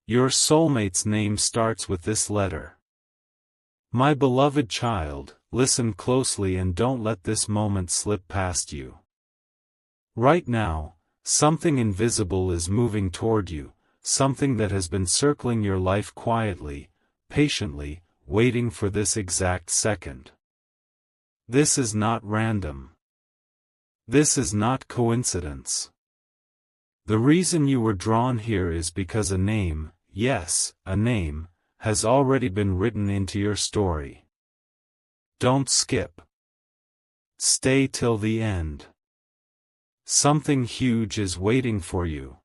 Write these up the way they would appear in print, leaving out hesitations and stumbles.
Your soulmate's name starts with this letter. My beloved child, listen closely and don't let this moment slip past you. Right now, something invisible is moving toward you, something that has been circling your life quietly, patiently, waiting for this exact second. This is not random. This is not coincidence. The reason you were drawn here is because a name, yes, a name, has already been written into your story. Don't skip. Stay till the end. Something huge is waiting for you.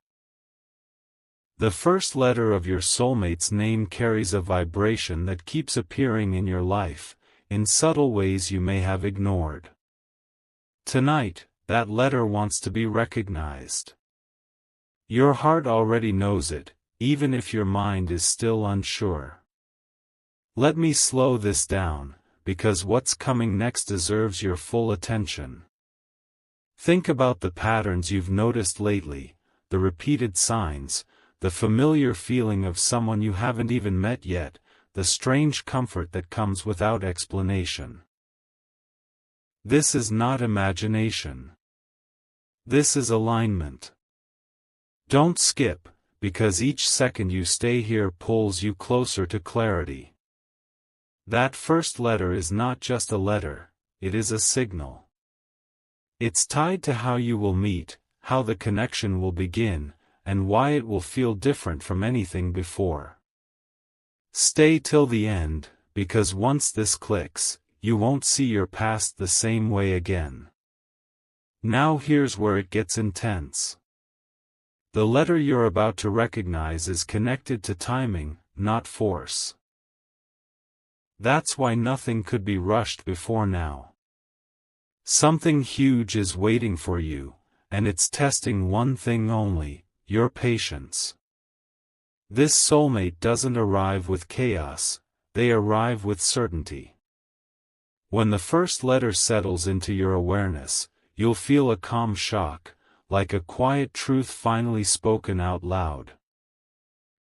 The first letter of your soulmate's name carries a vibration that keeps appearing in your life, in subtle ways you may have ignored. Tonight, that letter wants to be recognized. Your heart already knows it, even if your mind is still unsure. Let me slow this down, because what's coming next deserves your full attention. Think about the patterns you've noticed lately, the repeated signs, the familiar feeling of someone you haven't even met yet, the strange comfort that comes without explanation. This is not imagination. This is alignment. Don't skip, because each second you stay here pulls you closer to clarity. That first letter is not just a letter, it is a signal. It's tied to how you will meet, how the connection will begin, and why it will feel different from anything before. Stay till the end, because once this clicks, you won't see your past the same way again. Now here's where it gets intense. The letter you're about to recognize is connected to timing, not force. That's why nothing could be rushed before now. Something huge is waiting for you, and it's testing one thing only: your patience. This soulmate doesn't arrive with chaos, they arrive with certainty. When the first letter settles into your awareness, you'll feel a calm shock, like a quiet truth finally spoken out loud.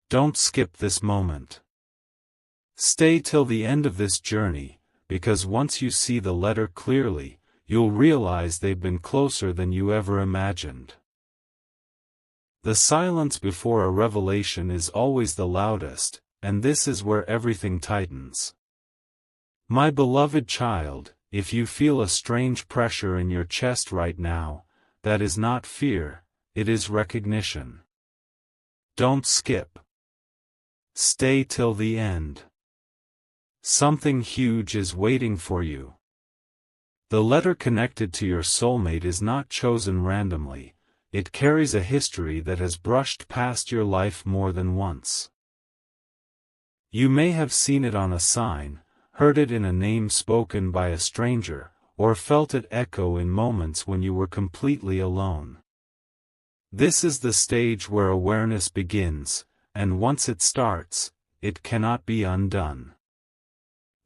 Don't skip this moment. Stay till the end of this journey, because once you see the letter clearly, you'll realize they've been closer than you ever imagined. The silence before a revelation is always the loudest, and this is where everything tightens. My beloved child, if you feel a strange pressure in your chest right now, that is not fear, it is recognition. Don't skip. Stay till the end. Something huge is waiting for you. The letter connected to your soulmate is not chosen randomly. It carries a history that has brushed past your life more than once. You may have seen it on a sign, heard it in a name spoken by a stranger, or felt it echo in moments when you were completely alone. This is the stage where awareness begins, and once it starts, it cannot be undone.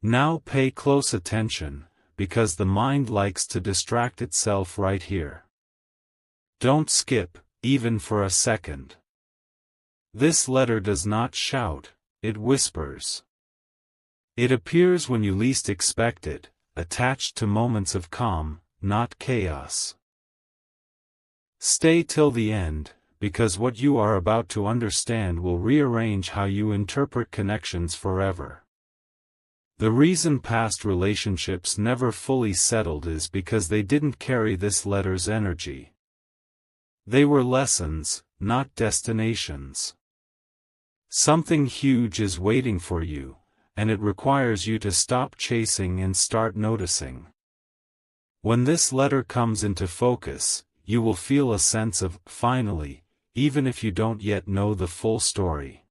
Now pay close attention, because the mind likes to distract itself right here. Don't skip, even for a second. This letter does not shout, it whispers. It appears when you least expect it, attached to moments of calm, not chaos. Stay till the end, because what you are about to understand will rearrange how you interpret connections forever. The reason past relationships never fully settled is because they didn't carry this letter's energy. They were lessons, not destinations. Something huge is waiting for you, and it requires you to stop chasing and start noticing. When this letter comes into focus, you will feel a sense of, finally, even if you don't yet know the full story.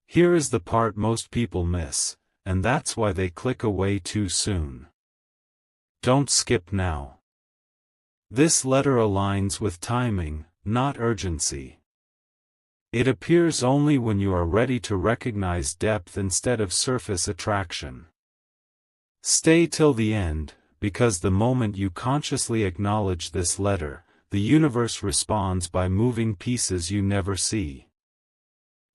Here is the part most people miss, and that's why they click away too soon. Don't skip now. This letter aligns with timing, not urgency. It appears only when you are ready to recognize depth instead of surface attraction. Stay till the end, because the moment you consciously acknowledge this letter, the universe responds by moving pieces you never see.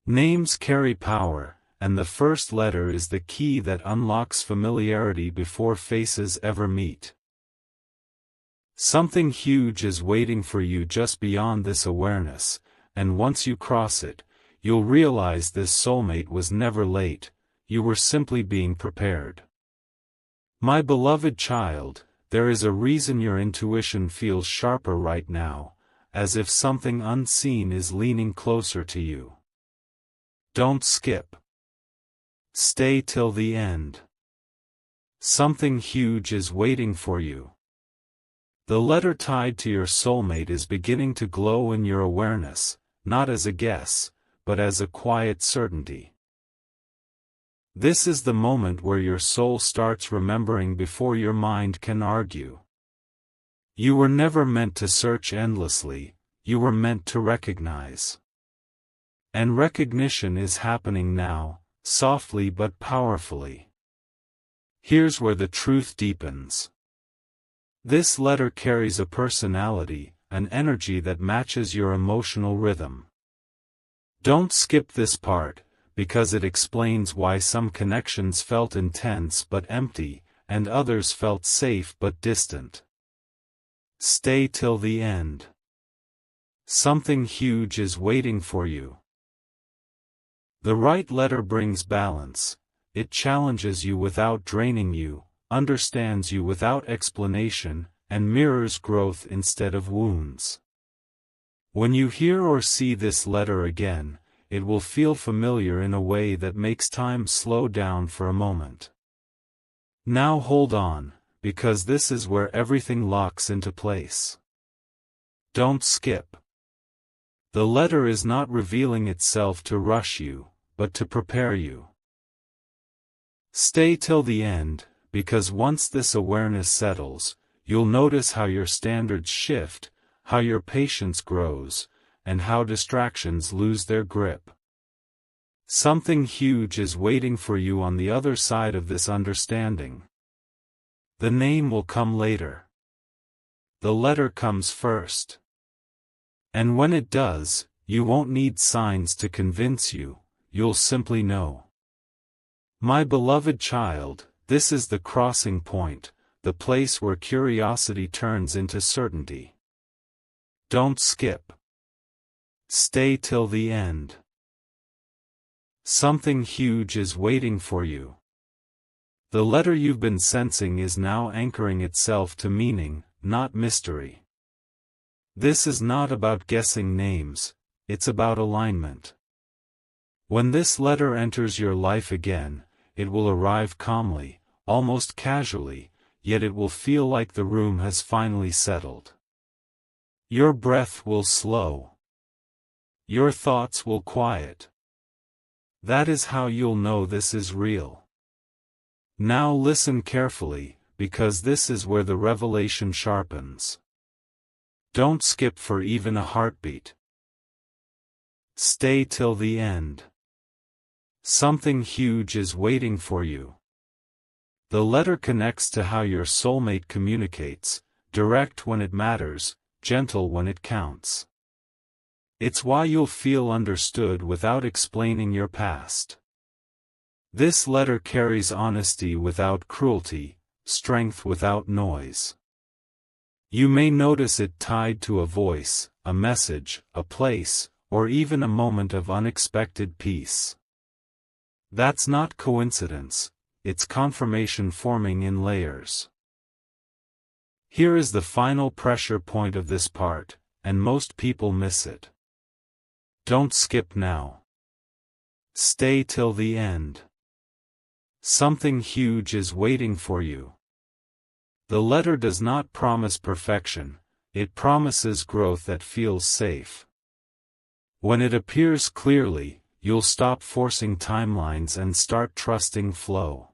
Names carry power, and the first letter is the key that unlocks familiarity before faces ever meet. Something huge is waiting for you just beyond this awareness, and once you cross it, you'll realize this soulmate was never late, you were simply being prepared. My beloved child, there is a reason your intuition feels sharper right now, as if something unseen is leaning closer to you. Don't skip. Stay till the end. Something huge is waiting for you. The letter tied to your soulmate is beginning to glow in your awareness, not as a guess, but as a quiet certainty. This is the moment where your soul starts remembering before your mind can argue. You were never meant to search endlessly, you were meant to recognize. And recognition is happening now, softly but powerfully. Here's where the truth deepens. This letter carries a personality, an energy that matches your emotional rhythm. Don't skip this part, because it explains why some connections felt intense but empty, and others felt safe but distant. Stay till the end. Something huge is waiting for you. The right letter brings balance. It challenges you without draining you, understands you without explanation, and mirrors growth instead of wounds. When you hear or see this letter again, it will feel familiar in a way that makes time slow down for a moment. Now hold on, because this is where everything locks into place. Don't skip. The letter is not revealing itself to rush you, but to prepare you. Stay till the end, because once this awareness settles, you'll notice how your standards shift, how your patience grows, and how distractions lose their grip. Something huge is waiting for you on the other side of this understanding. The name will come later. The letter comes first. And when it does, you won't need signs to convince you, you'll simply know. My beloved child, this is the crossing point, the place where curiosity turns into certainty. Don't skip. Stay till the end. Something huge is waiting for you. The letter you've been sensing is now anchoring itself to meaning, not mystery. This is not about guessing names, it's about alignment. When this letter enters your life again, it will arrive calmly, almost casually, yet it will feel like the room has finally settled. Your breath will slow. Your thoughts will quiet. That is how you'll know this is real. Now listen carefully, because this is where the revelation sharpens. Don't skip for even a heartbeat. Stay till the end. Something huge is waiting for you. The letter connects to how your soulmate communicates, direct when it matters, gentle when it counts. It's why you'll feel understood without explaining your past. This letter carries honesty without cruelty, strength without noise. You may notice it tied to a voice, a message, a place, or even a moment of unexpected peace. That's not coincidence, it's confirmation forming in layers. Here is the final pressure point of this part, and most people miss it. Don't skip now. Stay till the end. Something huge is waiting for you. The letter does not promise perfection, it promises growth that feels safe. When it appears clearly, you'll stop forcing timelines and start trusting flow.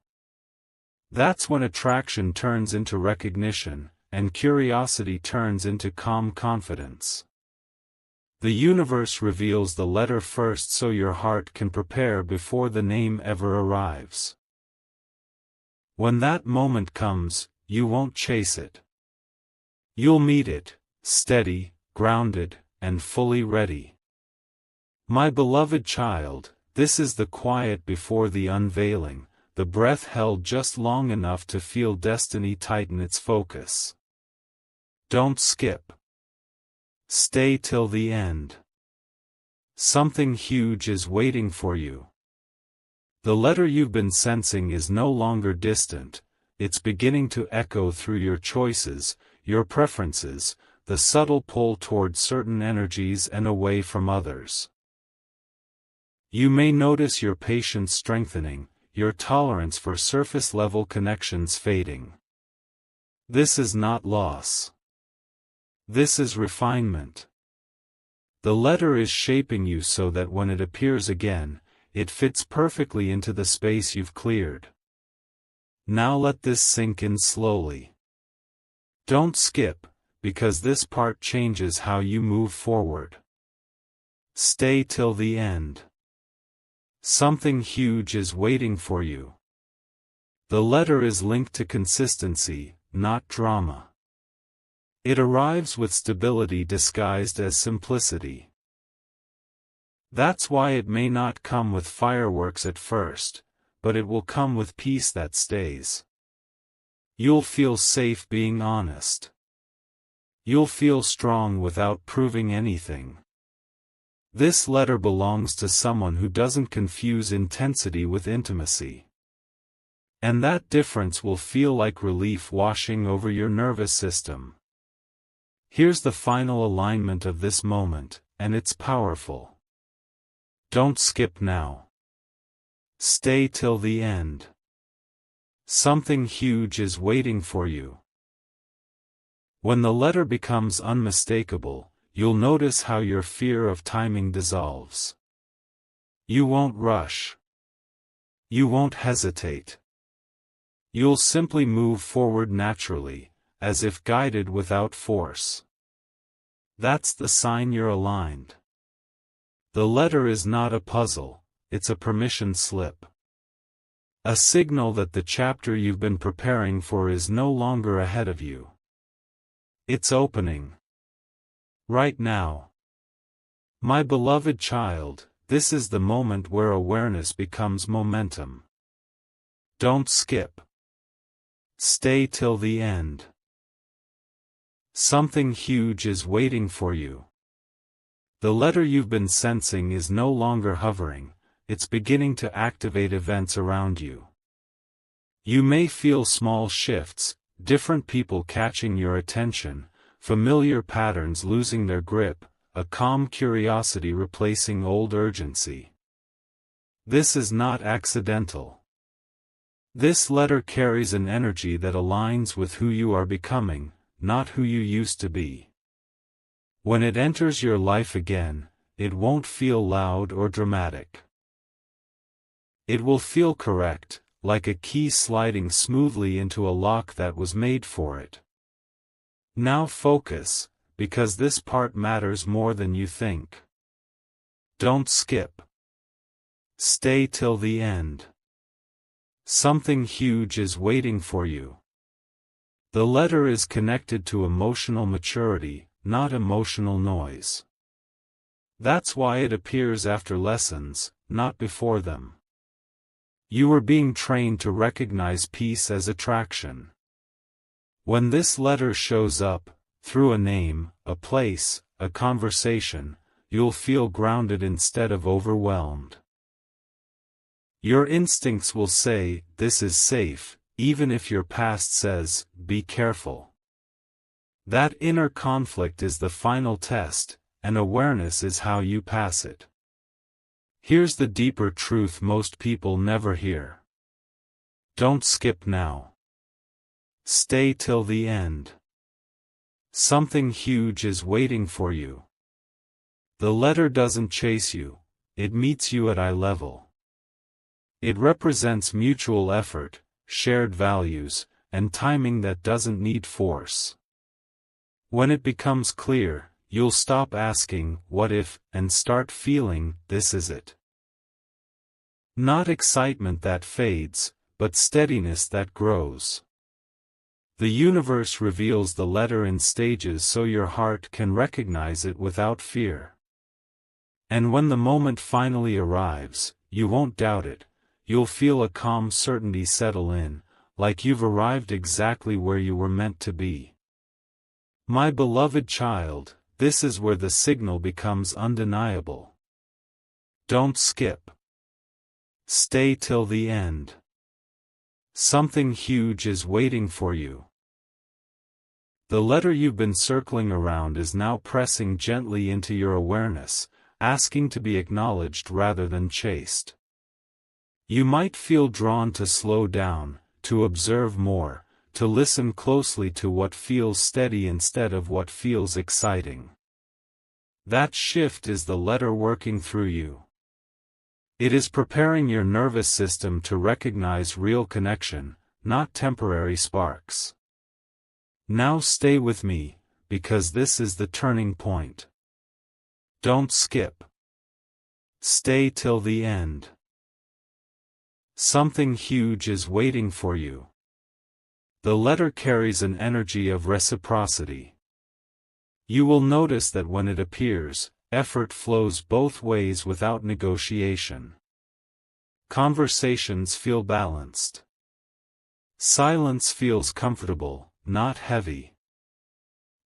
That's when attraction turns into recognition, and curiosity turns into calm confidence. The universe reveals the letter first so your heart can prepare before the name ever arrives. When that moment comes, you won't chase it. You'll meet it, steady, grounded, and fully ready. My beloved child, this is the quiet before the unveiling, the breath held just long enough to feel destiny tighten its focus. Don't skip. Stay till the end. Something huge is waiting for you. The letter you've been sensing is no longer distant, it's beginning to echo through your choices, your preferences, the subtle pull toward certain energies and away from others. You may notice your patience strengthening, your tolerance for surface-level connections fading. This is not loss. This is refinement. The letter is shaping you so that when it appears again, it fits perfectly into the space you've cleared. Now let this sink in slowly. Don't skip, because this part changes how you move forward. Stay till the end. Something huge is waiting for you. The letter is linked to consistency, not drama. It arrives with stability disguised as simplicity. That's why it may not come with fireworks at first, but it will come with peace that stays. You'll feel safe being honest. You'll feel strong without proving anything. This letter belongs to someone who doesn't confuse intensity with intimacy. And that difference will feel like relief washing over your nervous system. Here's the final alignment of this moment, and it's powerful. Don't skip now. Stay till the end. Something huge is waiting for you. When the letter becomes unmistakable, you'll notice how your fear of timing dissolves. You won't rush. You won't hesitate. You'll simply move forward naturally, as if guided without force. That's the sign you're aligned. The letter is not a puzzle, it's a permission slip. A signal that the chapter you've been preparing for is no longer ahead of you. It's opening. Right now. My beloved child, this is the moment where awareness becomes momentum. Don't skip. Stay till the end. Something huge is waiting for you. The letter you've been sensing is no longer hovering, it's beginning to activate events around you. You may feel small shifts, different people catching your attention, familiar patterns losing their grip, a calm curiosity replacing old urgency. This is not accidental. This letter carries an energy that aligns with who you are becoming, not who you used to be. When it enters your life again, it won't feel loud or dramatic. It will feel correct, like a key sliding smoothly into a lock that was made for it. Now focus, because this part matters more than you think. Don't skip. Stay till the end. Something huge is waiting for you. The letter is connected to emotional maturity, not emotional noise. That's why it appears after lessons, not before them. You are being trained to recognize peace as attraction. When this letter shows up, through a name, a place, a conversation, you'll feel grounded instead of overwhelmed. Your instincts will say, "This is safe," even if your past says, "Be careful." That inner conflict is the final test, and awareness is how you pass it. Here's the deeper truth most people never hear. Don't skip now. Stay till the end. Something huge is waiting for you. The letter doesn't chase you, it meets you at eye level. It represents mutual effort, shared values, and timing that doesn't need force. When it becomes clear, you'll stop asking, "What if," and start feeling, "This is it." Not excitement that fades, but steadiness that grows. The universe reveals the letter in stages so your heart can recognize it without fear. And when the moment finally arrives, you won't doubt it, you'll feel a calm certainty settle in, like you've arrived exactly where you were meant to be. My beloved child, this is where the signal becomes undeniable. Don't skip. Stay till the end. Something huge is waiting for you. The letter you've been circling around is now pressing gently into your awareness, asking to be acknowledged rather than chased. You might feel drawn to slow down, to observe more, to listen closely to what feels steady instead of what feels exciting. That shift is the letter working through you. It is preparing your nervous system to recognize real connection, not temporary sparks. Now stay with me, because this is the turning point. Don't skip. Stay till the end. Something huge is waiting for you. The letter carries an energy of reciprocity. You will notice that when it appears, effort flows both ways without negotiation. Conversations feel balanced. Silence feels comfortable, not heavy.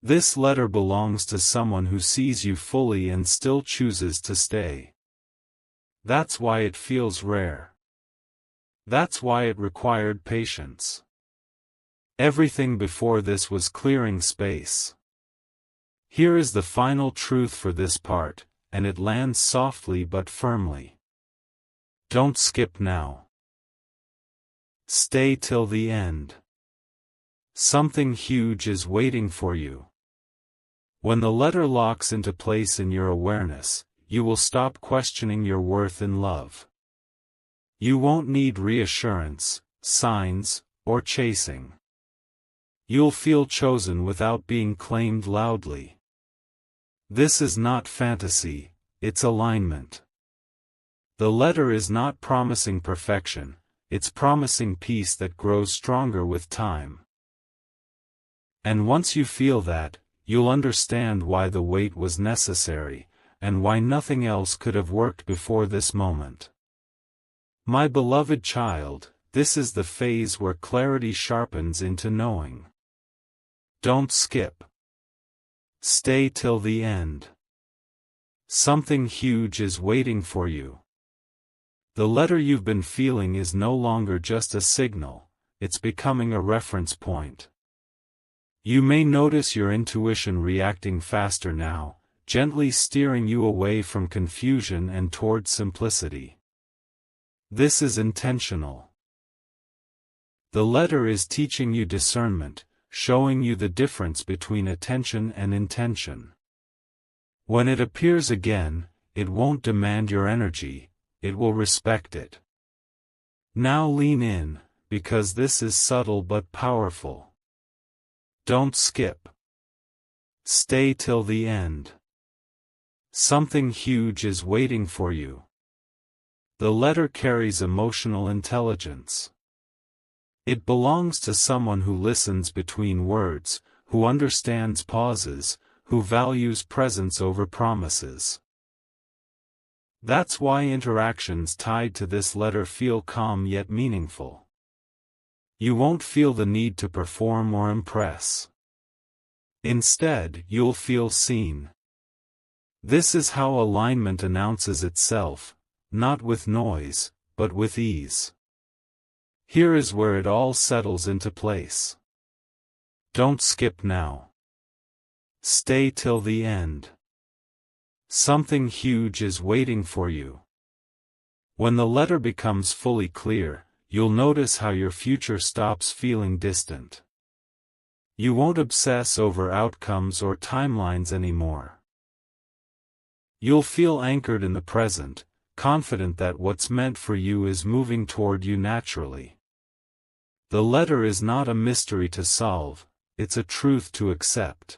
This letter belongs to someone who sees you fully and still chooses to stay. That's why it feels rare. That's why it required patience. Everything before this was clearing space. Here is the final truth for this part, and it lands softly but firmly. Don't skip now. Stay till the end. Something huge is waiting for you. When the letter locks into place in your awareness, you will stop questioning your worth in love. You won't need reassurance, signs, or chasing. You'll feel chosen without being claimed loudly. This is not fantasy, it's alignment. The letter is not promising perfection, it's promising peace that grows stronger with time. And once you feel that, you'll understand why the wait was necessary, and why nothing else could have worked before this moment. My beloved child, this is the phase where clarity sharpens into knowing. Don't skip. Stay till the end. Something huge is waiting for you. The letter you've been feeling is no longer just a signal, it's becoming a reference point. You may notice your intuition reacting faster now, gently steering you away from confusion and toward simplicity. This is intentional. The letter is teaching you discernment, showing you the difference between attention and intention. When it appears again, it won't demand your energy, it will respect it. Now lean in, because this is subtle but powerful. Don't skip. Stay till the end. Something huge is waiting for you. The letter carries emotional intelligence. It belongs to someone who listens between words, who understands pauses, who values presence over promises. That's why interactions tied to this letter feel calm yet meaningful. You won't feel the need to perform or impress. Instead, you'll feel seen. This is how alignment announces itself, not with noise, but with ease. Here is where it all settles into place. Don't skip now. Stay till the end. Something huge is waiting for you. When the letter becomes fully clear, you'll notice how your future stops feeling distant. You won't obsess over outcomes or timelines anymore. You'll feel anchored in the present, confident that what's meant for you is moving toward you naturally. The letter is not a mystery to solve, it's a truth to accept.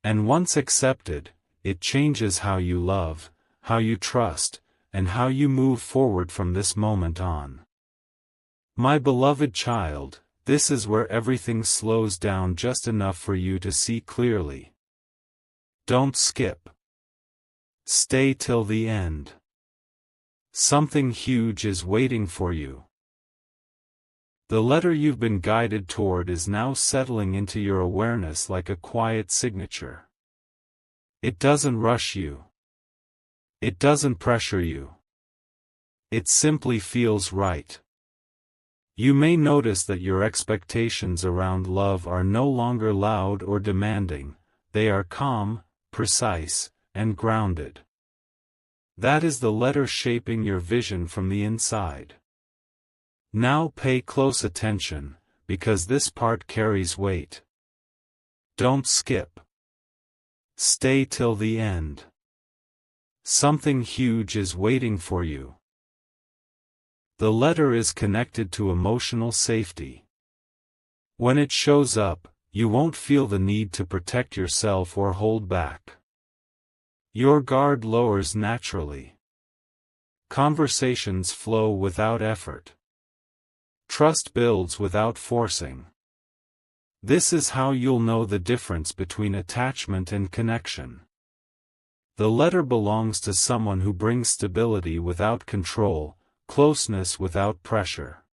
And once accepted, it changes how you love, how you trust, and how you move forward from this moment on. My beloved child, this is where everything slows down just enough for you to see clearly. Don't skip. Stay till the end. Something huge is waiting for you. The letter you've been guided toward is now settling into your awareness like a quiet signature. It doesn't rush you. It doesn't pressure you. It simply feels right. You may notice that your expectations around love are no longer loud or demanding, they are calm, precise, and grounded. That is the letter shaping your vision from the inside. Now pay close attention, because this part carries weight. Don't skip. Stay till the end. Something huge is waiting for you. The letter is connected to emotional safety. When it shows up, you won't feel the need to protect yourself or hold back. Your guard lowers naturally. Conversations flow without effort. Trust builds without forcing. This is how you'll know the difference between attachment and connection. The letter belongs to someone who brings stability without control, closeness without pressure.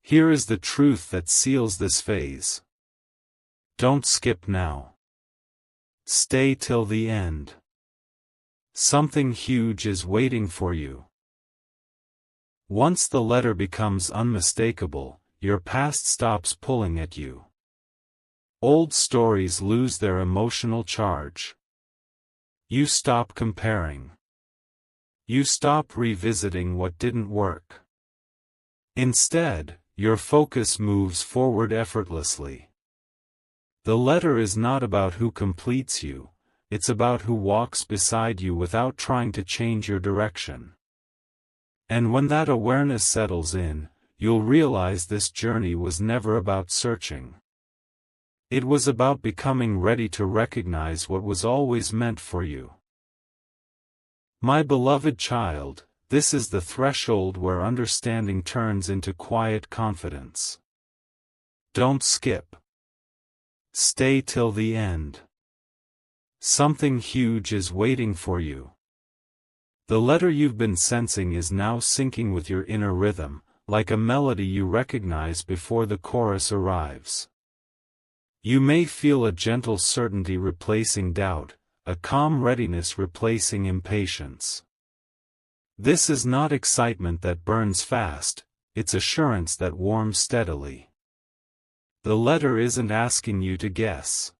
Here is the truth that seals this phase. Don't skip now. Stay till the end. Something huge is waiting for you. Once the letter becomes unmistakable, your past stops pulling at you. Old stories lose their emotional charge. You stop comparing. You stop revisiting what didn't work. Instead, your focus moves forward effortlessly. The letter is not about who completes you, it's about who walks beside you without trying to change your direction. And when that awareness settles in, you'll realize this journey was never about searching. It was about becoming ready to recognize what was always meant for you. My beloved child, this is the threshold where understanding turns into quiet confidence. Don't skip. Stay till the end. Something huge is waiting for you. The letter you've been sensing is now syncing with your inner rhythm, like a melody you recognize before the chorus arrives. You may feel a gentle certainty replacing doubt, a calm readiness replacing impatience. This is not excitement that burns fast, it's assurance that warms steadily. The letter isn't asking you to guess.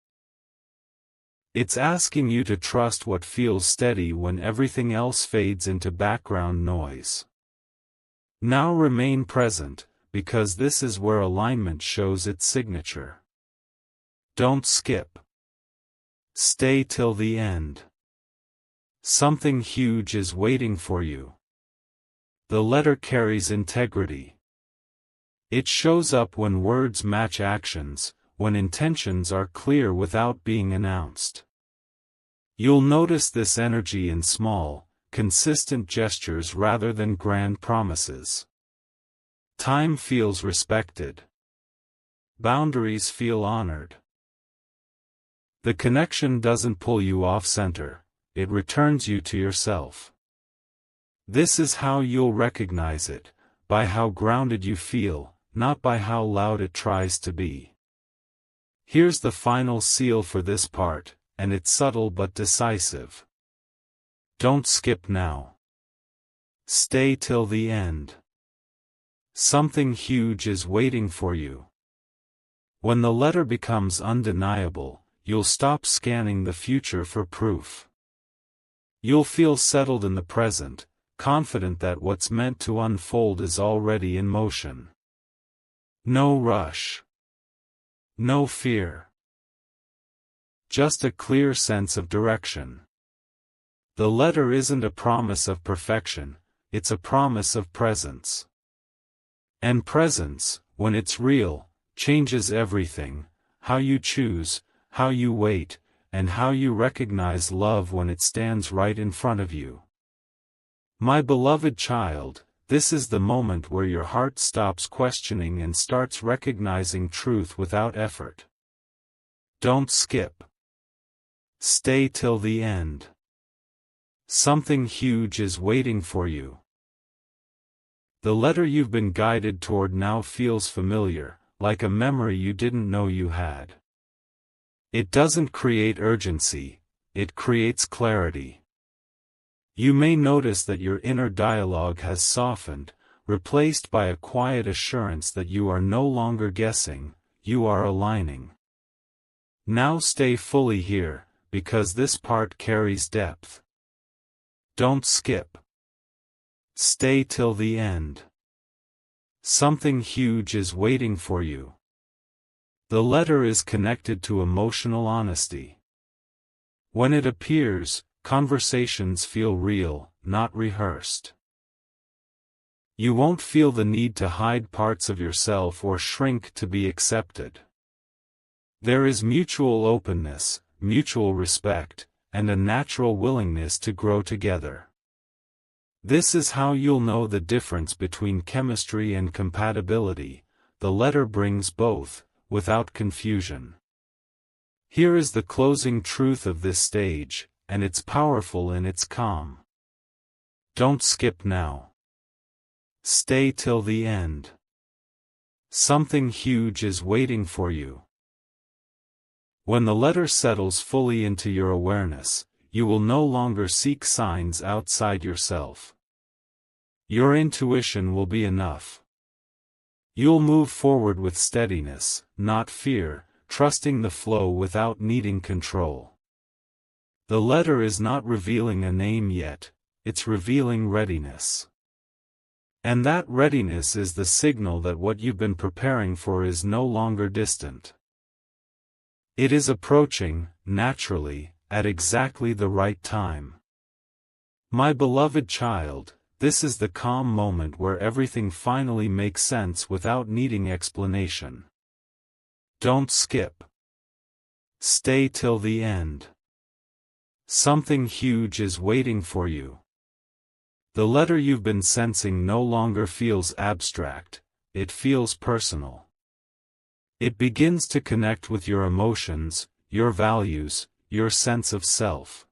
It's asking you to trust what feels steady when everything else fades into background noise. Now remain present, because this is where alignment shows its signature. Don't skip. Stay till the end. Something huge is waiting for you. The letter carries integrity. It shows up when words match actions, when intentions are clear without being announced. You'll notice this energy in small, consistent gestures rather than grand promises. Time feels respected. Boundaries feel honored. The connection doesn't pull you off center, it returns you to yourself. This is how you'll recognize it, by how grounded you feel, not by how loud it tries to be. Here's the final seal for this part, and it's subtle but decisive. Don't skip now. Stay till the end. Something huge is waiting for you. When the letter becomes undeniable, you'll stop scanning the future for proof. You'll feel settled in the present, confident that what's meant to unfold is already in motion. No rush. No fear. Just a clear sense of direction. The letter isn't a promise of perfection, it's a promise of presence. And presence, when it's real, changes everything: how you choose, how you wait, and how you recognize love when it stands right in front of you. My beloved child, this is the moment where your heart stops questioning and starts recognizing truth without effort. Don't skip. Stay till the end. Something huge is waiting for you. The letter you've been guided toward now feels familiar, like a memory you didn't know you had. It doesn't create urgency, it creates clarity. You may notice that your inner dialogue has softened, replaced by a quiet assurance that you are no longer guessing, you are aligning. Now stay fully here, because this part carries depth. Don't skip. Stay till the end. Something huge is waiting for you. The letter is connected to emotional honesty. When it appears, conversations feel real, not rehearsed. You won't feel the need to hide parts of yourself or shrink to be accepted. There is mutual openness, mutual respect, and a natural willingness to grow together. This is how you'll know the difference between chemistry and compatibility. The letter brings both, without confusion. Here is the closing truth of this stage, and it's powerful in its calm. Don't skip now. Stay till the end. Something huge is waiting for you. When the letter settles fully into your awareness, you will no longer seek signs outside yourself. Your intuition will be enough. You'll move forward with steadiness, not fear, trusting the flow without needing control. The letter is not revealing a name yet, it's revealing readiness. And that readiness is the signal that what you've been preparing for is no longer distant. It is approaching, naturally, at exactly the right time. My beloved child, this is the calm moment where everything finally makes sense without needing explanation. Don't skip. Stay till the end. Something huge is waiting for you. The letter you've been sensing no longer feels abstract, it feels personal. It begins to connect with your emotions, your values, your sense of self.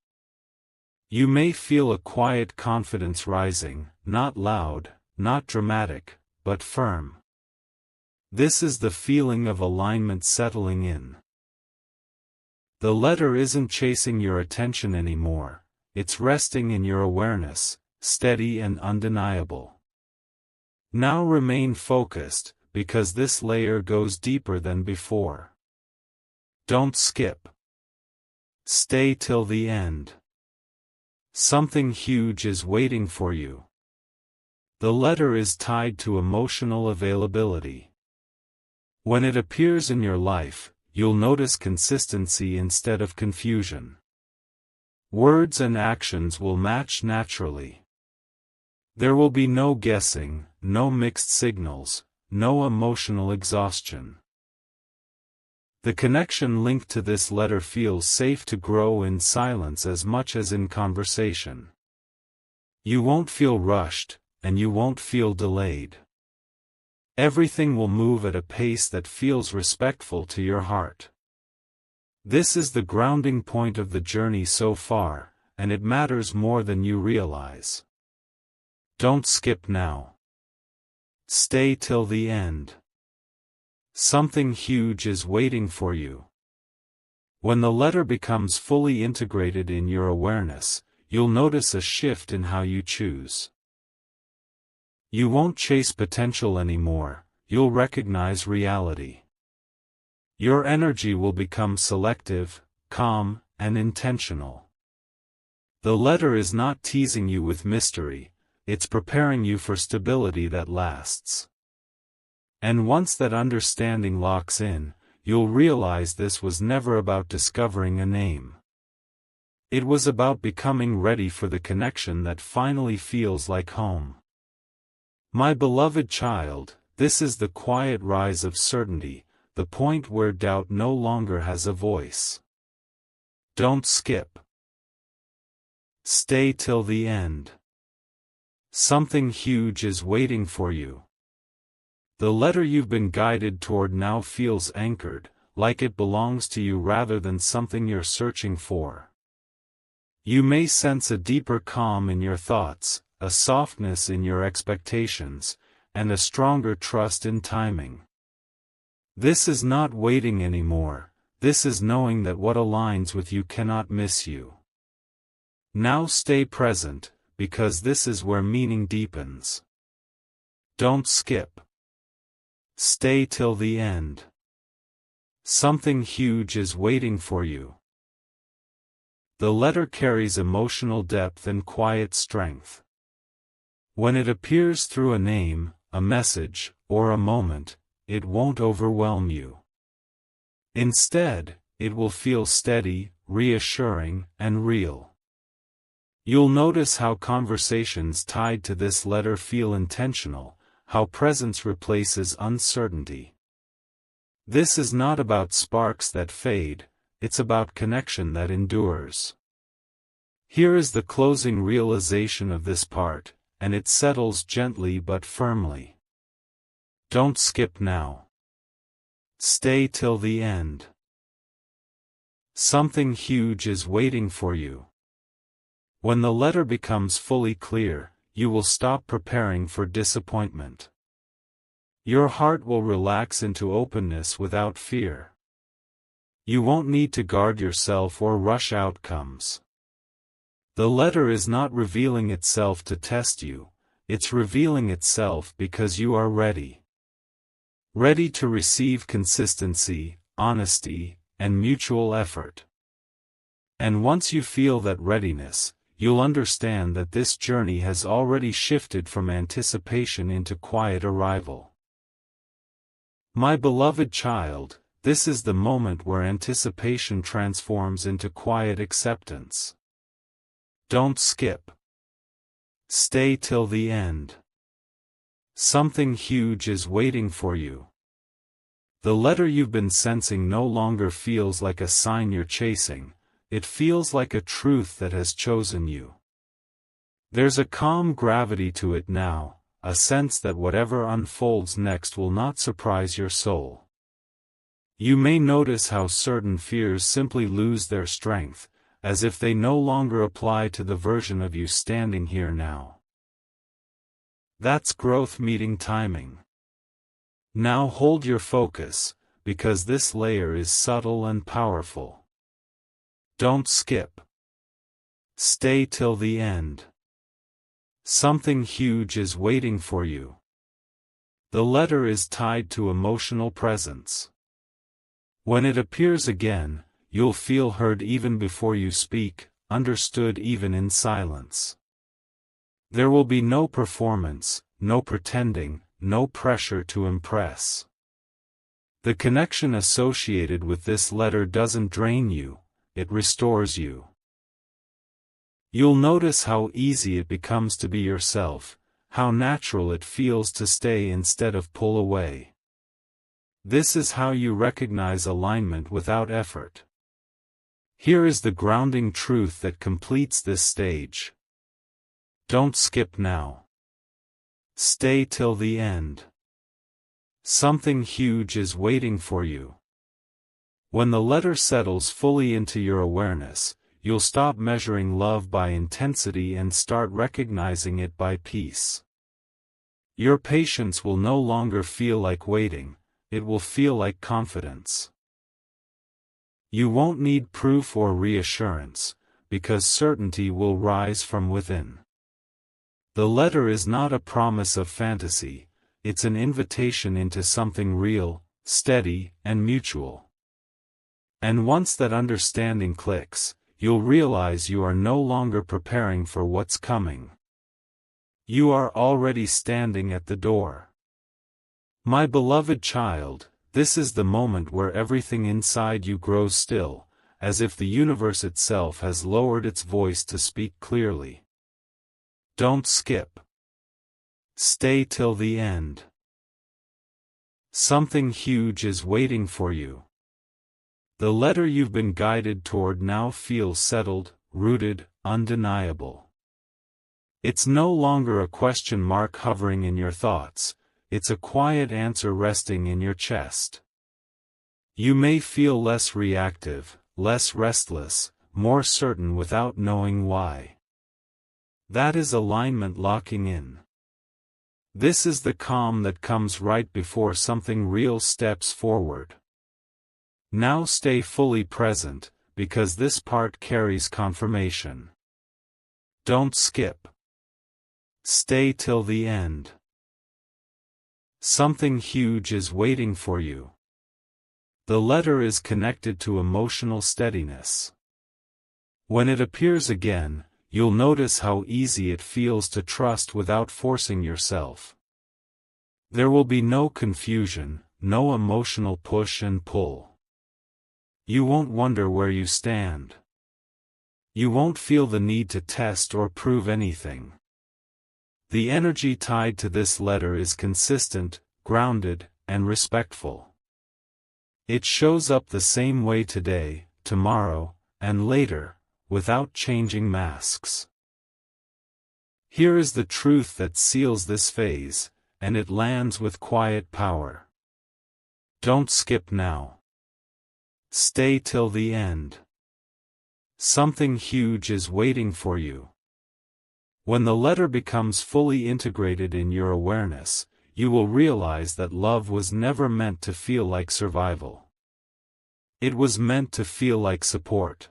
You may feel a quiet confidence rising, not loud, not dramatic, but firm. This is the feeling of alignment settling in. The letter isn't chasing your attention anymore, it's resting in your awareness, steady and undeniable. Now remain focused, because this layer goes deeper than before. Don't skip. Stay till the end. Something huge is waiting for you. The letter is tied to emotional availability. When it appears in your life, you'll notice consistency instead of confusion. Words and actions will match naturally. There will be no guessing, no mixed signals, no emotional exhaustion. The connection linked to this letter feels safe to grow in silence as much as in conversation. You won't feel rushed, and you won't feel delayed. Everything will move at a pace that feels respectful to your heart. This is the grounding point of the journey so far, and it matters more than you realize. Don't skip now. Stay till the end. Something huge is waiting for you. When the letter becomes fully integrated in your awareness, you'll notice a shift in how you choose. You won't chase potential anymore, you'll recognize reality. Your energy will become selective, calm, and intentional. The letter is not teasing you with mystery, it's preparing you for stability that lasts. And once that understanding locks in, you'll realize this was never about discovering a name. It was about becoming ready for the connection that finally feels like home. My beloved child, this is the quiet rise of certainty, the point where doubt no longer has a voice. Don't skip. Stay till the end. Something huge is waiting for you. The letter you've been guided toward now feels anchored, like it belongs to you rather than something you're searching for. You may sense a deeper calm in your thoughts, a softness in your expectations, and a stronger trust in timing. This is not waiting anymore, this is knowing that what aligns with you cannot miss you. Now stay present, because this is where meaning deepens. Don't skip. Stay till the end. Something huge is waiting for you. The letter carries emotional depth and quiet strength. When it appears through a name, a message, or a moment, it won't overwhelm you. Instead, it will feel steady, reassuring, and real. You'll notice how conversations tied to this letter feel intentional, how presence replaces uncertainty. This is not about sparks that fade, it's about connection that endures. Here is the closing realization of this part, and it settles gently but firmly. Don't skip now. Stay till the end. Something huge is waiting for you. When the letter becomes fully clear, you will stop preparing for disappointment. Your heart will relax into openness without fear. You won't need to guard yourself or rush outcomes. The letter is not revealing itself to test you, it's revealing itself because you are ready. Ready to receive consistency, honesty, and mutual effort. And once you feel that readiness, you'll understand that this journey has already shifted from anticipation into quiet arrival. My beloved child, this is the moment where anticipation transforms into quiet acceptance. Don't skip. Stay till the end. Something huge is waiting for you. The letter you've been sensing no longer feels like a sign you're chasing. It feels like a truth that has chosen you. There's a calm gravity to it now, a sense that whatever unfolds next will not surprise your soul. You may notice how certain fears simply lose their strength, as if they no longer apply to the version of you standing here now. That's growth meeting timing. Now hold your focus, because this layer is subtle and powerful. Don't skip. Stay till the end. Something huge is waiting for you. The letter is tied to emotional presence. When it appears again, you'll feel heard even before you speak, understood even in silence. There will be no performance, no pretending, no pressure to impress. The connection associated with this letter doesn't drain you. It restores you. You'll notice how easy it becomes to be yourself, how natural it feels to stay instead of pull away. This is how you recognize alignment without effort. Here is the grounding truth that completes this stage. Don't skip now. Stay till the end. Something huge is waiting for you. When the letter settles fully into your awareness, you'll stop measuring love by intensity and start recognizing it by peace. Your patience will no longer feel like waiting, it will feel like confidence. You won't need proof or reassurance, because certainty will rise from within. The letter is not a promise of fantasy, it's an invitation into something real, steady, and mutual. And once that understanding clicks, you'll realize you are no longer preparing for what's coming. You are already standing at the door. My beloved child, this is the moment where everything inside you grows still, as if the universe itself has lowered its voice to speak clearly. Don't skip. Stay till the end. Something huge is waiting for you. The letter you've been guided toward now feels settled, rooted, undeniable. It's no longer a question mark hovering in your thoughts, it's a quiet answer resting in your chest. You may feel less reactive, less restless, more certain without knowing why. That is alignment locking in. This is the calm that comes right before something real steps forward. Now stay fully present, because this part carries confirmation. Don't skip. Stay till the end. Something huge is waiting for you. The letter is connected to emotional steadiness. When it appears again, you'll notice how easy it feels to trust without forcing yourself. There will be no confusion, no emotional push and pull. You won't wonder where you stand. You won't feel the need to test or prove anything. The energy tied to this letter is consistent, grounded, and respectful. It shows up the same way today, tomorrow, and later, without changing masks. Here is the truth that seals this phase, and it lands with quiet power. Don't skip now. Stay till the end. Something huge is waiting for you. When the letter becomes fully integrated in your awareness, you will realize that love was never meant to feel like survival. It was meant to feel like support.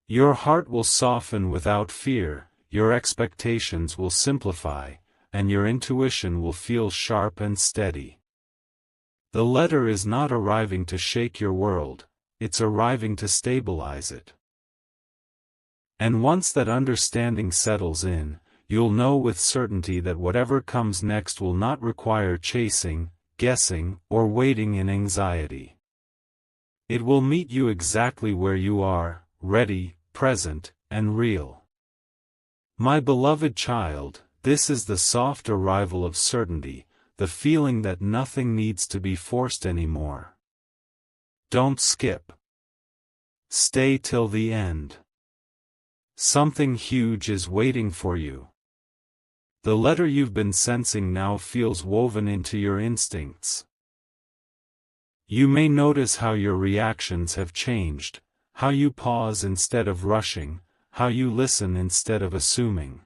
Your heart will soften without fear, your expectations will simplify, and your intuition will feel sharp and steady. The letter is not arriving to shake your world, it's arriving to stabilize it. And once that understanding settles in, you'll know with certainty that whatever comes next will not require chasing, guessing, or waiting in anxiety. It will meet you exactly where you are, ready, present, and real. My beloved child, this is the soft arrival of certainty, the feeling that nothing needs to be forced anymore. Don't skip. Stay till the end. Something huge is waiting for you. The letter you've been sensing now feels woven into your instincts. You may notice how your reactions have changed, how you pause instead of rushing, how you listen instead of assuming.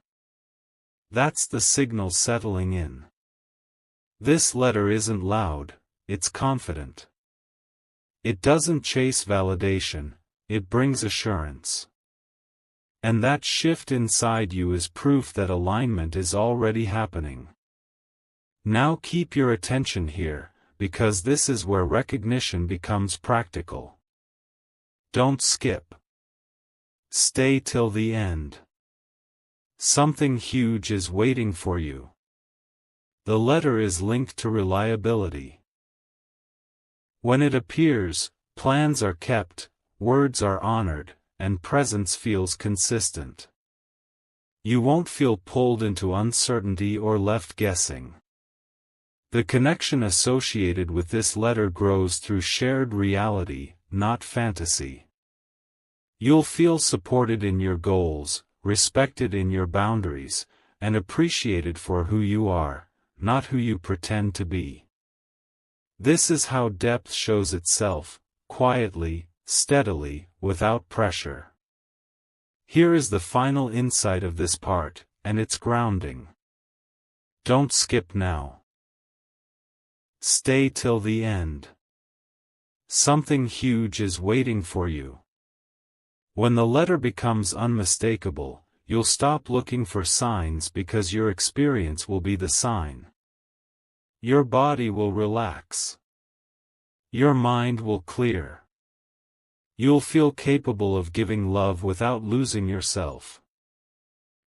That's the signal settling in. This letter isn't loud, it's confident. It doesn't chase validation, it brings assurance. And that shift inside you is proof that alignment is already happening. Now keep your attention here, because this is where recognition becomes practical. Don't skip. Stay till the end. Something huge is waiting for you. The letter is linked to reliability. When it appears, plans are kept, words are honored, and presence feels consistent. You won't feel pulled into uncertainty or left guessing. The connection associated with this letter grows through shared reality, not fantasy. You'll feel supported in your goals, respected in your boundaries, and appreciated for who you are, not who you pretend to be. This is how depth shows itself, quietly, steadily, without pressure. Here is the final insight of this part, and it's grounding. Don't skip now. Stay till the end. Something huge is waiting for you. When the letter becomes unmistakable, you'll stop looking for signs because your experience will be the sign. Your body will relax. Your mind will clear. You'll feel capable of giving love without losing yourself.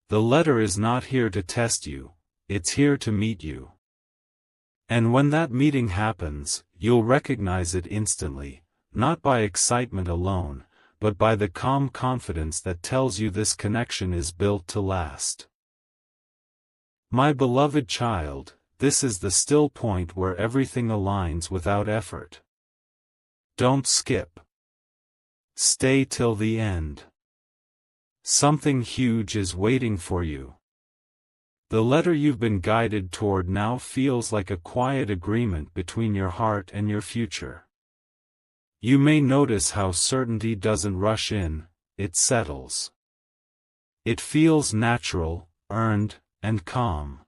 The letter is not here to test you, it's here to meet you. And when that meeting happens, you'll recognize it instantly, not by excitement alone, but by the calm confidence that tells you this connection is built to last. My beloved child, this is the still point where everything aligns without effort. Don't skip. Stay till the end. Something huge is waiting for you. The letter you've been guided toward now feels like a quiet agreement between your heart and your future. You may notice how certainty doesn't rush in, it settles. It feels natural, earned, and calm.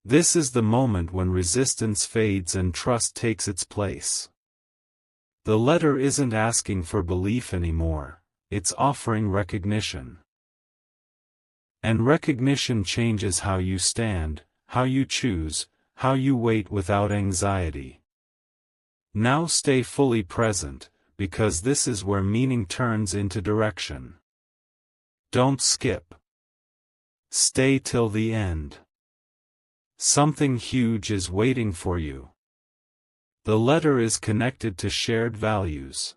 This is the moment when resistance fades and trust takes its place. The letter isn't asking for belief anymore, it's offering recognition. And recognition changes how you stand, how you choose, how you wait without anxiety. Now stay fully present, because this is where meaning turns into direction. Don't skip. Stay till the end. Something huge is waiting for you. The letter is connected to shared values.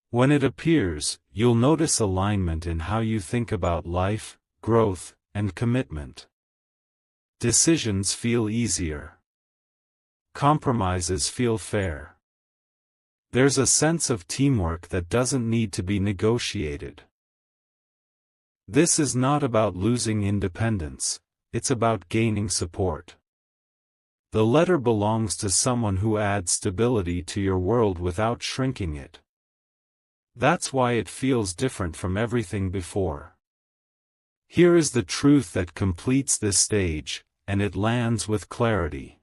When it appears, you'll notice alignment in how you think about life, growth, and commitment. Decisions feel easier. Compromises feel fair. There's a sense of teamwork that doesn't need to be negotiated. This is not about losing independence, it's about gaining support. The letter belongs to someone who adds stability to your world without shrinking it. That's why it feels different from everything before. Here is the truth that completes this stage, and it lands with clarity.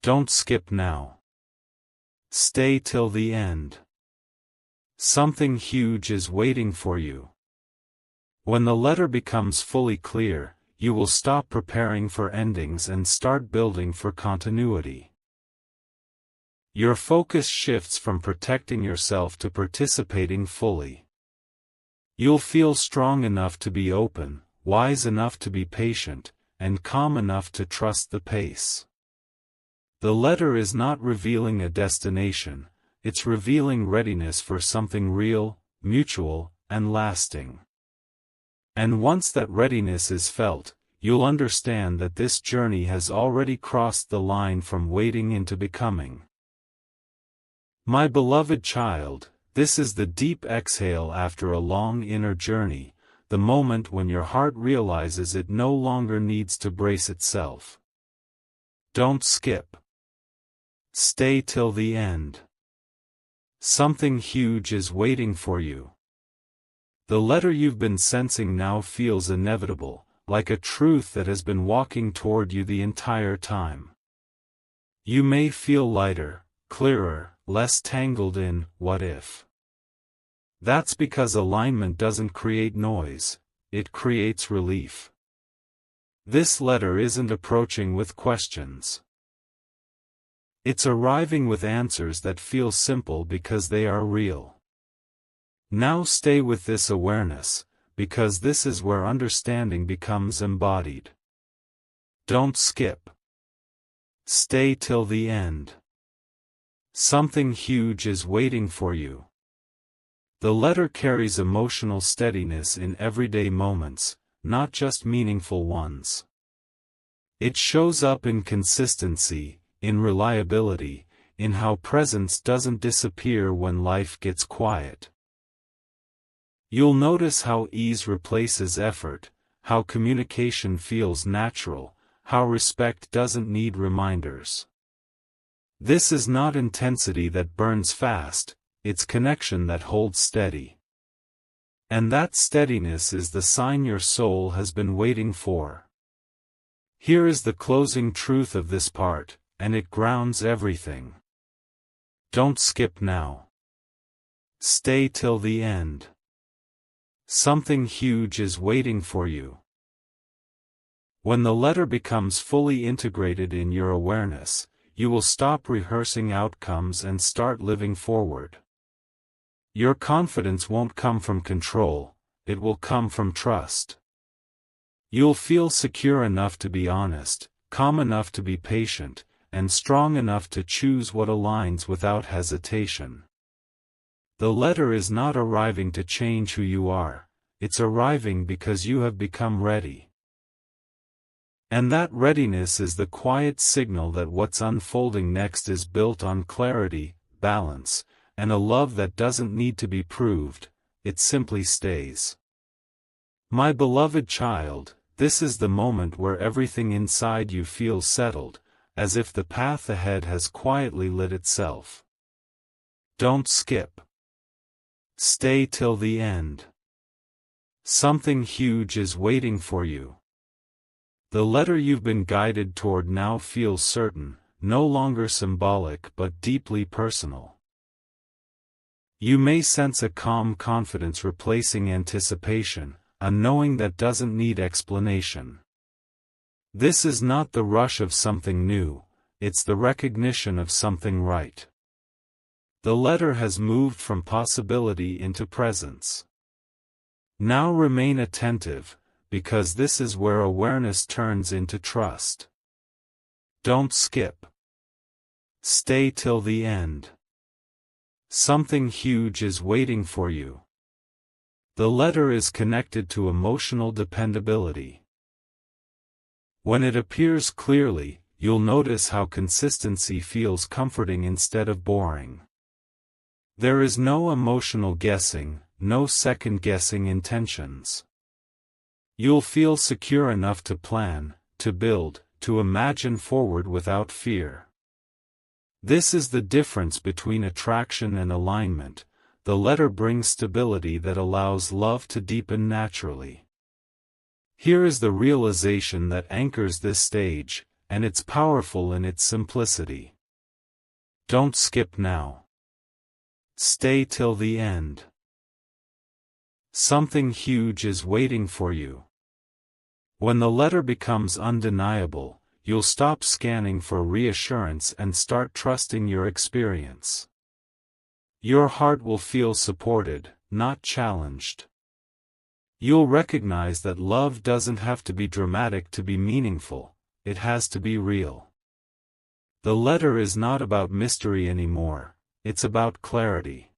Don't skip now. Stay till the end. Something huge is waiting for you. When the letter becomes fully clear, you will stop preparing for endings and start building for continuity. Your focus shifts from protecting yourself to participating fully. You'll feel strong enough to be open, wise enough to be patient, and calm enough to trust the pace. The letter is not revealing a destination, it's revealing readiness for something real, mutual, and lasting. And once that readiness is felt, you'll understand that this journey has already crossed the line from waiting into becoming. My beloved child, this is the deep exhale after a long inner journey, the moment when your heart realizes it no longer needs to brace itself. Don't skip. Stay till the end. Something huge is waiting for you. The letter you've been sensing now feels inevitable, like a truth that has been walking toward you the entire time. You may feel lighter, clearer, less tangled in what if. That's because alignment doesn't create noise, it creates relief. This letter isn't approaching with questions. It's arriving with answers that feel simple because they are real. Now stay with this awareness, because this is where understanding becomes embodied. Don't skip. Stay till the end. Something huge is waiting for you. The letter carries emotional steadiness in everyday moments, not just meaningful ones. It shows up in consistency, in reliability, in how presence doesn't disappear when life gets quiet. You'll notice how ease replaces effort, how communication feels natural, how respect doesn't need reminders. This is not intensity that burns fast, it's connection that holds steady. And that steadiness is the sign your soul has been waiting for. Here is the closing truth of this part, and it grounds everything. Don't skip now. Stay till the end. Something huge is waiting for you. When the letter becomes fully integrated in your awareness, you will stop rehearsing outcomes and start living forward. Your confidence won't come from control, it will come from trust. You'll feel secure enough to be honest, calm enough to be patient, and strong enough to choose what aligns without hesitation. The letter is not arriving to change who you are, it's arriving because you have become ready. And that readiness is the quiet signal that what's unfolding next is built on clarity, balance, and a love that doesn't need to be proved, it simply stays. My beloved child, this is the moment where everything inside you feels settled, as if the path ahead has quietly lit itself. Don't skip. Stay till the end. Something huge is waiting for you. The letter you've been guided toward now feels certain, no longer symbolic but deeply personal. You may sense a calm confidence replacing anticipation, a knowing that doesn't need explanation. This is not the rush of something new, it's the recognition of something right. The letter has moved from possibility into presence. Now remain attentive, because this is where awareness turns into trust. Don't skip. Stay till the end. Something huge is waiting for you. The letter is connected to emotional dependability. When it appears clearly, you'll notice how consistency feels comforting instead of boring. There is no emotional guessing, no second-guessing intentions. You'll feel secure enough to plan, to build, to imagine forward without fear. This is the difference between attraction and alignment. The letter brings stability that allows love to deepen naturally. Here is the realization that anchors this stage, and it's powerful in its simplicity. Don't skip now. Stay till the end. Something huge is waiting for you. When the letter becomes undeniable, you'll stop scanning for reassurance and start trusting your experience. Your heart will feel supported, not challenged. You'll recognize that love doesn't have to be dramatic to be meaningful, it has to be real. The letter is not about mystery anymore, it's about clarity.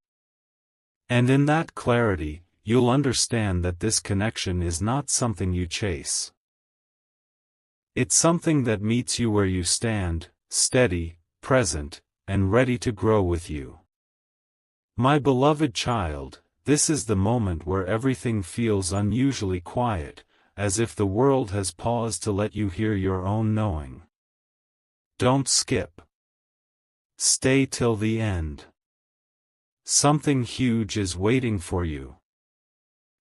And in that clarity, you'll understand that this connection is not something you chase. It's something that meets you where you stand, steady, present, and ready to grow with you. My beloved child, this is the moment where everything feels unusually quiet, as if the world has paused to let you hear your own knowing. Don't skip. Stay till the end. Something huge is waiting for you.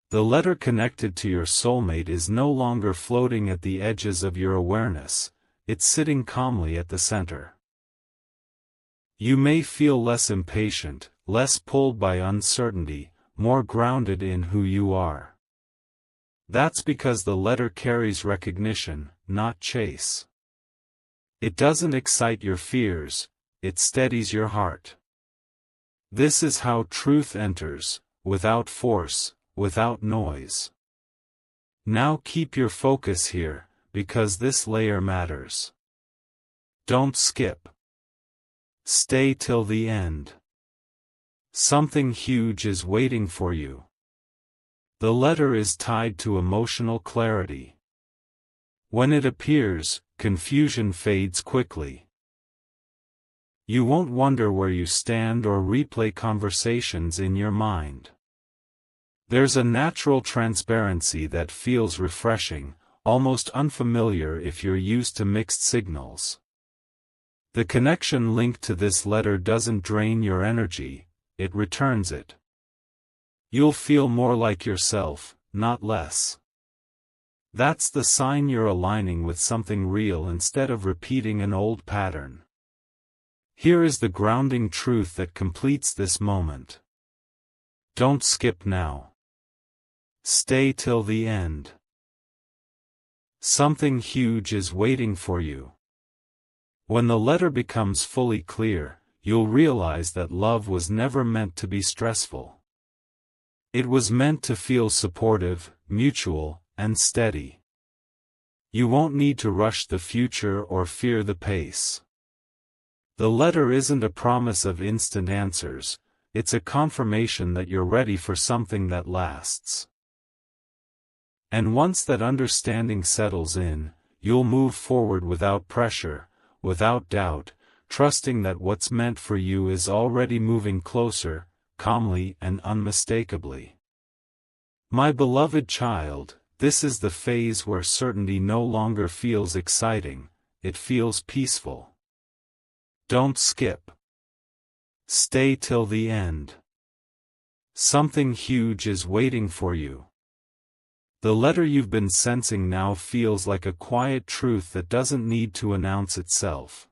The letter connected to your soulmate is no longer floating at the edges of your awareness, it's sitting calmly at the center. You may feel less impatient, less pulled by uncertainty, more grounded in who you are. That's because the letter carries recognition, not chase. It doesn't excite your fears, it steadies your heart. This is how truth enters, without force, without noise. Now keep your focus here, because this layer matters. Don't skip. Stay till the end. Something huge is waiting for you. The letter is tied to emotional clarity. When it appears, confusion fades quickly. You won't wonder where you stand or replay conversations in your mind. There's a natural transparency that feels refreshing, almost unfamiliar if you're used to mixed signals. The connection linked to this letter doesn't drain your energy, it returns it. You'll feel more like yourself, not less. That's the sign you're aligning with something real instead of repeating an old pattern. Here is the grounding truth that completes this moment. Don't skip now. Stay till the end. Something huge is waiting for you. When the letter becomes fully clear, you'll realize that love was never meant to be stressful. It was meant to feel supportive, mutual, and steady. You won't need to rush the future or fear the pace. The letter isn't a promise of instant answers, it's a confirmation that you're ready for something that lasts. And once that understanding settles in, you'll move forward without pressure, without doubt, trusting that what's meant for you is already moving closer, calmly and unmistakably. My beloved child, this is the phase where certainty no longer feels exciting, it feels peaceful. Don't skip. Stay till the end. Something huge is waiting for you. The letter you've been sensing now feels like a quiet truth that doesn't need to announce itself.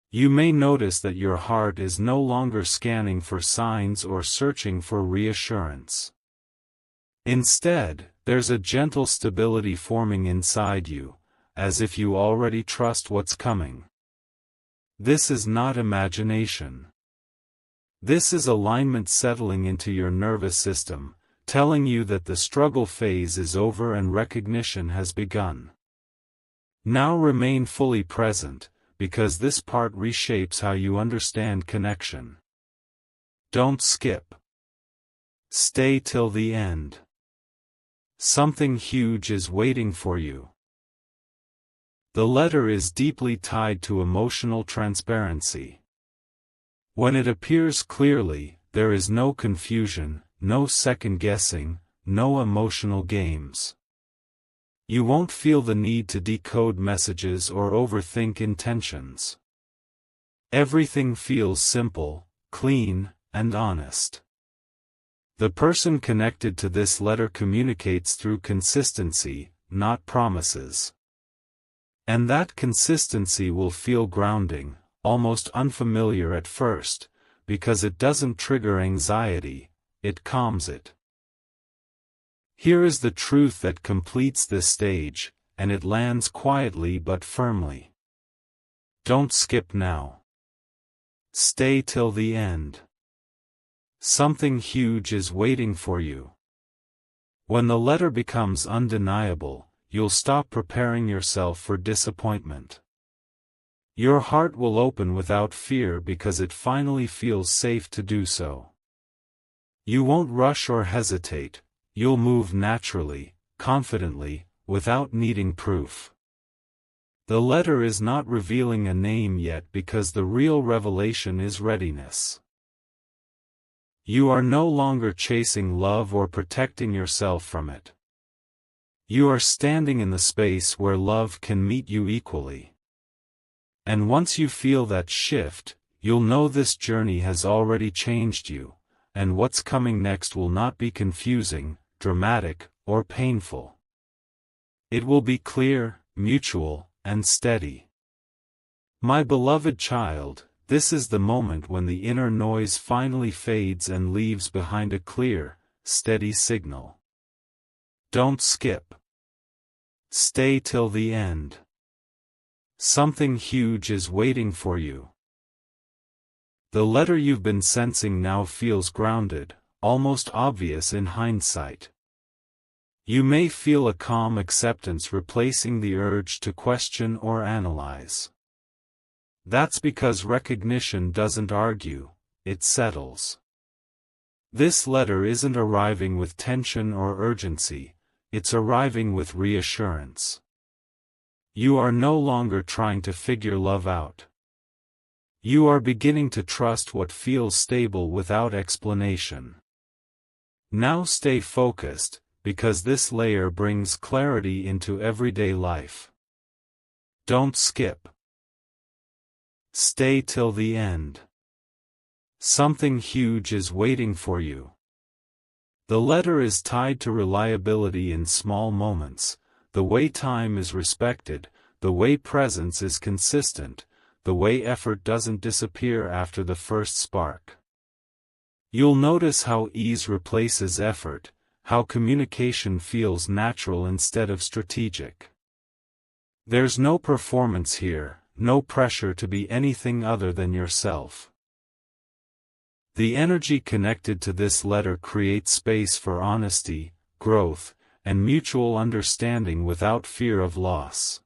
You may notice that your heart is no longer scanning for signs or searching for reassurance. Instead, there's a gentle stability forming inside you, as if you already trust what's coming. This is not imagination. This is alignment settling into your nervous system, telling you that the struggle phase is over and recognition has begun. Now remain fully present, because this part reshapes how you understand connection. Don't skip. Stay till the end. Something huge is waiting for you. The letter is deeply tied to emotional transparency. When it appears clearly, there is no confusion, no second-guessing, no emotional games. You won't feel the need to decode messages or overthink intentions. Everything feels simple, clean, and honest. The person connected to this letter communicates through consistency, not promises. And that consistency will feel grounding, almost unfamiliar at first, because it doesn't trigger anxiety, it calms it. Here is the truth that completes this stage, and it lands quietly but firmly. Don't skip now. Stay till the end. Something huge is waiting for you. When the letter becomes undeniable, you'll stop preparing yourself for disappointment. Your heart will open without fear because it finally feels safe to do so. You won't rush or hesitate. You'll move naturally, confidently, without needing proof. The letter is not revealing a name yet because the real revelation is readiness. You are no longer chasing love or protecting yourself from it. You are standing in the space where love can meet you equally. And once you feel that shift, you'll know this journey has already changed you, and what's coming next will not be confusing, dramatic, or painful. It will be clear, mutual, and steady. My beloved child, this is the moment when the inner noise finally fades and leaves behind a clear, steady signal. Don't skip. Stay till the end. Something huge is waiting for you. The letter you've been sensing now feels grounded, almost obvious in hindsight. You may feel a calm acceptance replacing the urge to question or analyze. That's because recognition doesn't argue, it settles. This letter isn't arriving with tension or urgency, it's arriving with reassurance. You are no longer trying to figure love out. You are beginning to trust what feels stable without explanation. Now stay focused, because this layer brings clarity into everyday life. Don't skip. Stay till the end. Something huge is waiting for you. The letter is tied to reliability in small moments, the way time is respected, the way presence is consistent, the way effort doesn't disappear after the first spark. You'll notice how ease replaces effort, how communication feels natural instead of strategic. There's no performance here, no pressure to be anything other than yourself. The energy connected to this letter creates space for honesty, growth, and mutual understanding without fear of loss.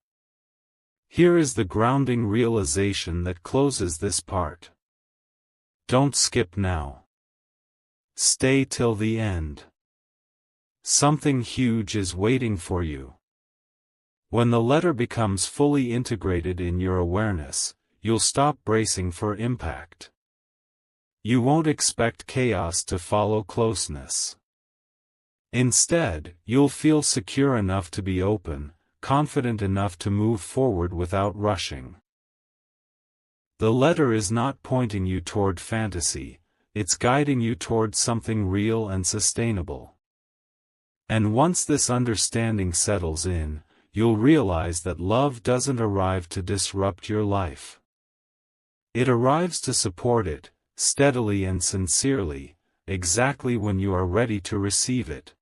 Here is the grounding realization that closes this part. Don't skip now. Stay till the end. Something huge is waiting for you. When the letter becomes fully integrated in your awareness, you'll stop bracing for impact. You won't expect chaos to follow closeness. Instead, you'll feel secure enough to be open, confident enough to move forward without rushing. The letter is not pointing you toward fantasy, it's guiding you towards something real and sustainable. And once this understanding settles in, you'll realize that love doesn't arrive to disrupt your life. It arrives to support it, steadily and sincerely, exactly when you are ready to receive it.